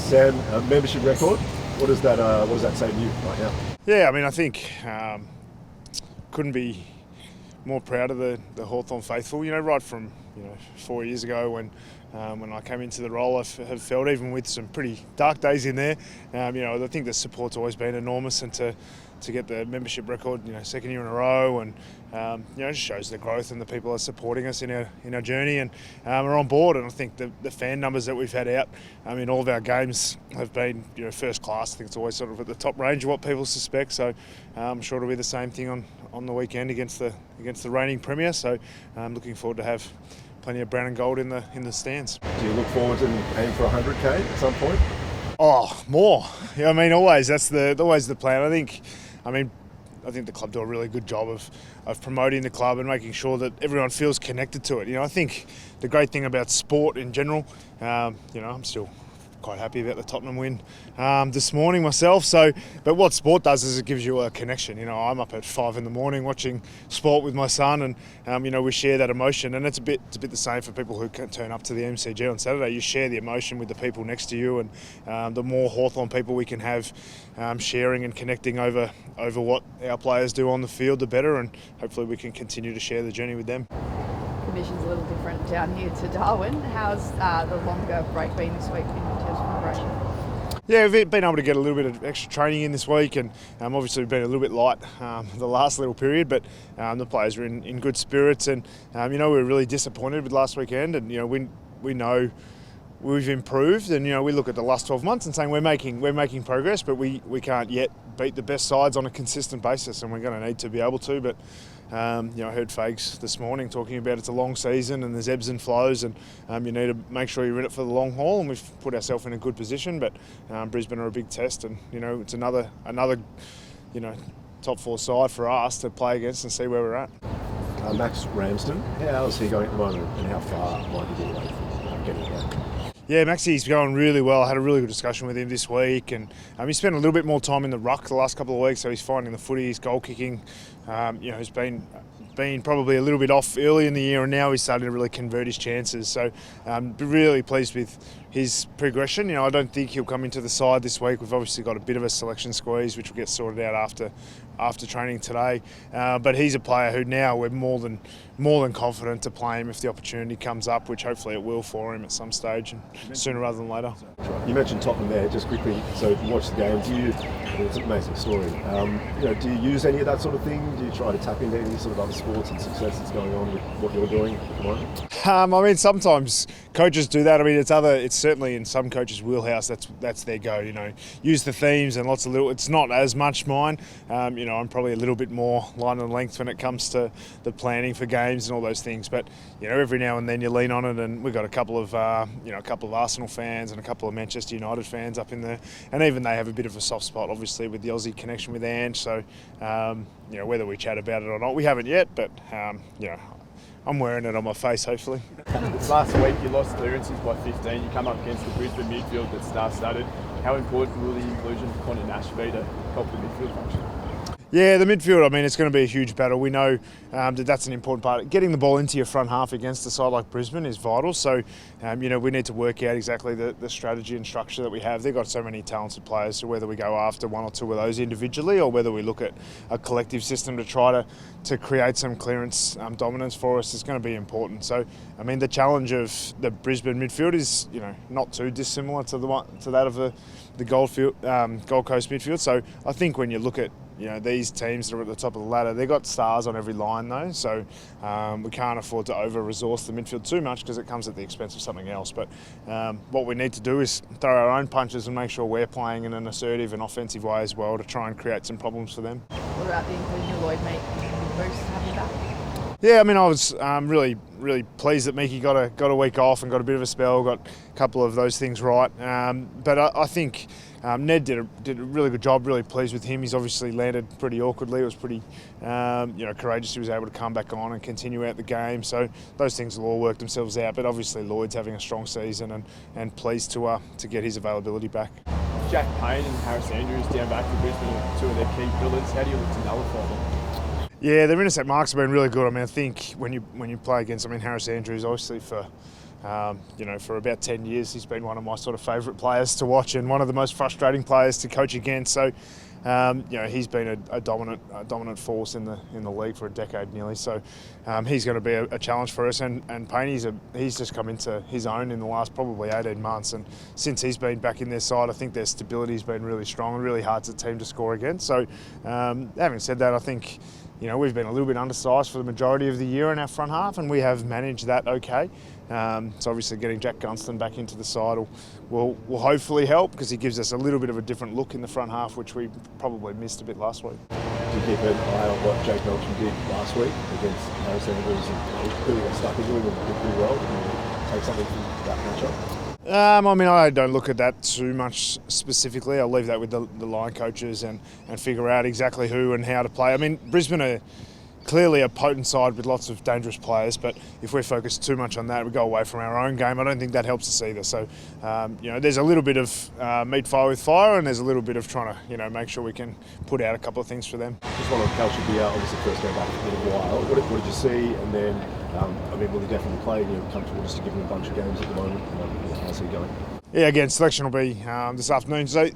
Sam, membership record. What does that say to you right now? Yeah, I mean, I think couldn't be more proud of the Hawthorn faithful. You know, right from 4 years ago when I came into the role, I have felt, even with some pretty dark days in there, I think the support's always been enormous, and to get the membership record, second year in a row, and it just shows the growth and the people are supporting us in our journey, and are on board. And I think the fan numbers that we've had out, all of our games have been first class. I think it's always sort of at the top range of what people suspect. So I'm sure it'll be the same thing on the weekend against the reigning premier. So I'm looking forward to have plenty of brown and gold in the stands. Do you look forward to aim for 100k at some point? Oh, more. Yeah, always. That's always the plan. I think the club do a really good job of promoting the club and making sure that everyone feels connected to it. I think the great thing about sport in general, I'm still quite happy about the Tottenham win this morning myself. But what sport does is it gives you a connection. I'm up at 5 a.m. watching sport with my son, and we share that emotion. And it's a bit the same for people who can turn up to the MCG on Saturday. You share the emotion with the people next to you, and the more Hawthorn people we can have sharing and connecting over what our players do on the field, the better. And hopefully we can continue to share the journey with them. Conditions a little different down here to Darwin. How's the longer break been this week in terms of preparation? Yeah, we've been able to get a little bit of extra training in this week, and obviously we've been a little bit light the last little period, but the players are in good spirits, and we were really disappointed with last weekend, and we know we've improved, and we look at the last 12 months and saying we're making progress, but we can't yet beat the best sides on a consistent basis, and we're going to need to be able to. But I heard Fags this morning talking about it's a long season and there's ebbs and flows, and you need to make sure you're in it for the long haul, and we've put ourselves in a good position. But Brisbane are a big test, and it's another top 4 side for us to play against and see where we're at. Max Ramsden, how's he going at the moment, and how far might he be away from getting back? Yeah, Maxie's going really well. I had a really good discussion with him this week, and he spent a little bit more time in the ruck the last couple of weeks, so he's finding the footy, he's goal kicking. He's been probably a little bit off early in the year, and now he's starting to really convert his chances. So really pleased with his progression. I don't think he'll come into the side this week. We've obviously got a bit of a selection squeeze, which will get sorted out after training today. But he's a player who now we're more than confident to play him if the opportunity comes up, which hopefully it will for him at some stage, and sooner rather than later. You mentioned Tottenham there, just quickly. So if you watch the game, it's an amazing story. Do you use any of that sort of thing? Do you try to tap into any sort of other sports and success that's going on with what you're doing at the moment? Sometimes coaches do that. It's certainly in some coaches' wheelhouse. That's their go. Use the themes and lots of little. It's not as much mine. I'm probably a little bit more line and length when it comes to the planning for games and all those things. But every now and then you lean on it, and we've got a couple of Arsenal fans and a couple of Manchester United fans up in there, and even they have a bit of a soft spot, obviously, with the Aussie connection with Ange. So whether we chat about it or not, we haven't yet. But I'm wearing it on my face, hopefully. Last week you lost clearances by 15. You come up against the Brisbane midfield that's star-studded. How important will the inclusion of Connor Nash be to help the midfield function? Yeah, the midfield, it's going to be a huge battle. We know that's an important part. Getting the ball into your front half against a side like Brisbane is vital. So, we need to work out exactly the strategy and structure that we have. They've got so many talented players, so whether we go after one or two of those individually, or whether we look at a collective system to try to create some clearance dominance for us is going to be important. So, the challenge of the Brisbane midfield is, not too dissimilar to that of the Gold Coast midfield. So, I think when you look at these teams that are at the top of the ladder, they've got stars on every line though, so we can't afford to over-resource the midfield too much because it comes at the expense of something else. But what we need to do is throw our own punches and make sure we're playing in an assertive and offensive way as well to try and create some problems for them. What about the inclusion of Lloyd, Meek? Boost to have him back? Yeah, I was really pleased that Meeky got a week off and got a bit of a spell, got a couple of those things right. But I think Ned did a really good job, really pleased with him. He's obviously landed pretty awkwardly. It was pretty courageous. He was able to come back on and continue out the game. So those things will all work themselves out. But obviously Lloyd's having a strong season and pleased to get his availability back. Jack Payne and Harris Andrews down back to Brisbane are two of their key pillars. How do you look to nullify them? Yeah, their intercept marks have been really good. I think when you play against, Harris Andrews obviously for For about 10 years, he's been one of my sort of favourite players to watch and one of the most frustrating players to coach against. So, he's been a dominant force in the league for a decade nearly. So, he's going to be a challenge for us. And Payne, he's just come into his own in the last probably 18 months. And since he's been back in their side, I think their stability has been really strong and really hard to team to score against. So, having said that, I think we've been a little bit undersized for the majority of the year in our front half, and we have managed that okay. So obviously getting Jack Gunston back into the side will hopefully help, because he gives us a little bit of a different look in the front half, which we probably missed a bit last week. Do you keep an eye on what Jake Melton did last week against Harris Andrews, and he clearly got stuck into him and did pretty well? Can you take something from that matchup? I don't look at that too much specifically. I'll leave that with the line coaches and figure out exactly who and how to play. I mean, Brisbane are clearly a potent side with lots of dangerous players, but if we're focused too much on that, we go away from our own game. I don't think that helps us either. So, there's a little bit of meet fire with fire, and there's a little bit of trying to, make sure we can put out a couple of things for them. Just one on Calcium Bier, obviously first game back in a while. What did you see? And then, will he definitely play? Comfortable just to give him a bunch of games at the moment? How's he going? Yeah, again, selection will be this afternoon. So,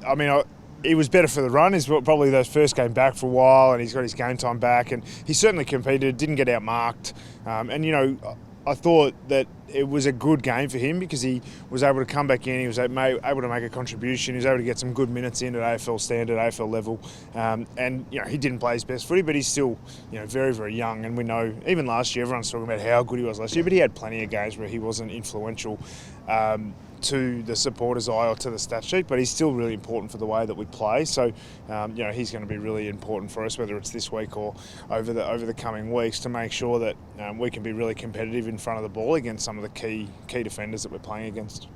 he was better for the run. He's probably the first game back for a while, and he's got his game time back, and he certainly competed, didn't get outmarked. I thought that it was a good game for him because he was able to come back in, he was able to make a contribution, he was able to get some good minutes in at AFL standard, AFL level, he didn't play his best footy, but he's still very, very young, and we know even last year everyone's talking about how good he was last year, but he had plenty of games where he wasn't influential to the supporters' eye or to the stat sheet, but he's still really important for the way that we play. So, he's going to be really important for us, whether it's this week or over the coming weeks, to make sure that we can be really competitive in front of the ball against some of the key defenders that we're playing against.